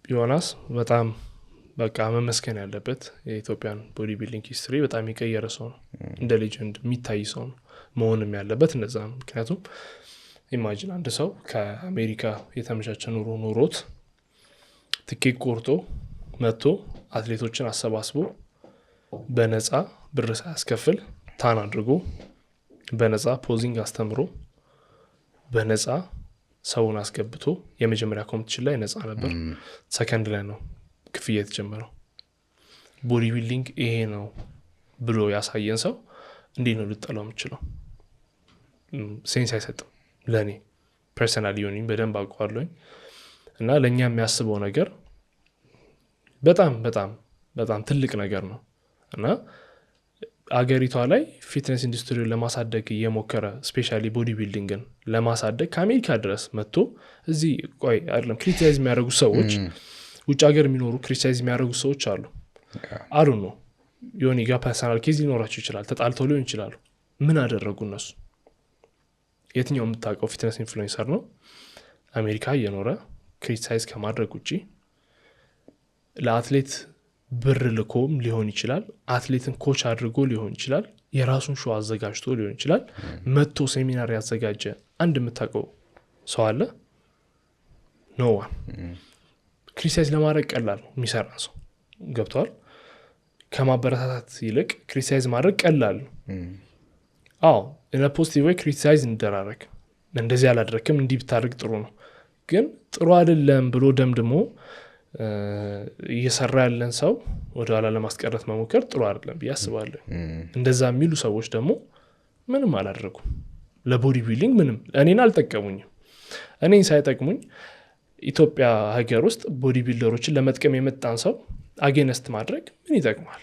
ዮናስ በጣም በቃ መመስገን ያለበት የኢትዮጵያን ቦዲ ቢልዲንግ ሂስትሪ በጣም የቀየረ ሰው ነው እንደ ሌጀንድ የሚታይ ሰው ነው መሆንም ያለበት እንደዛ ነው ምክንያቱም ኢማጂን አንድ ሰው ከአሜሪካ የተመቻቸ ኑሮ ኖሮት ትኬት ቆርጦ መጥቶ አትሌቶችን አሰባስቦ በነፃ ብር ሳያስከፍል ታን አድርጎ በነፃ ፖዚንግ አስተምሮ በነፃ ሰውን አስገብቶ የመጀመሪያ ኮምፒቲሽን ላይ ነፃ ነበር ሰከንድ ላይ ነው ክፍያ የተጀመረው ቦዲ ቢልዲንግ ይሄ ነው ብሎ ያሳየን ሰው እንዴት ነው ልጠላው የምችለው ሴንስ አይሰጥም ለኔ ፐርሰናሊ ዮኒ በደንብ አውቀዋለሁኝ እና ለኛ የሚያስበው ነገር በጣም በጣም በጣም ትልቅ ነገር ነው እና አገሪቷ ላይ ፊትነስ ኢንዱስትሪውን ለማሳደግ የሞከረ ስፔሻሊ ቦዲ ቢልዲንግን ለማሳደግ ከአሜሪካ ድረስ መጥቶ እዚህ ቆይ አይደለም ክሪቲሳይዝ የሚያደርጉ ሰዎች ውጭ ሀገር የሚኖሩ ክሪቲሳይዝ የሚያደርጉ ሰዎች አሉ አሉ ነው ዮኒ ጋር ፐርሰናል ኬዝ ሊኖራቸው ይችላል ተጣልተው ሊሆን ይችላሉ ምን አደረጉ እነሱ የትኛው የምታውቀው ፊትነስ ኢንፍሉዌንሰር ነው አሜሪካ እየኖረ ክሪቲሳይዝ ከማድረግ ውጪ ለአትሌት ብር ልኮም ሊሆን ይችላል አትሌትን ኮች አድርጎ ሊሆን ይችላል የራሱን ሾው አዘጋጅቶ ሊሆን ይችላል መጥቶ ሴሚናር ያዘጋጀ አንድ የምታውቀው ሰው አለ ኖ ዋን ክሪቲሳይዝ ለማድረግ ቀላል ነው የሚሰራ ሰው ገብቷል ከማበረታታት ይልቅ ክሪቲሳይዝ ማድረግ ቀላል ነው አዎ እና ፖዚቲቭ ወይ ክሪቲሳይዝ እንደራረግ እንደዚህ አላደረክም እንዲህ ብታደርግ ጥሩ ነው ግን ጥሩ አይደለም ብሎ ደምድሞ እየሰራ ያለን ሰው ወደ ኋላ ለማስቀረት መሞከር ጥሩ አይደለም ቢያስባለሁ እንደዛ የሚሉ ሰዎች ደግሞ ምንም አላደረጉም ለቦዲ ቢልዲንግ ምንም እኔን አልጠቀሙኝም እኔን ሳይጠቅሙኝ ኢትዮጵያ ሀገር ውስጥ ቦዲ ቢልደሮችን ለመጥቀም የመጣን ሰው አጌነስት ማድረግ ምን ይጠቅማል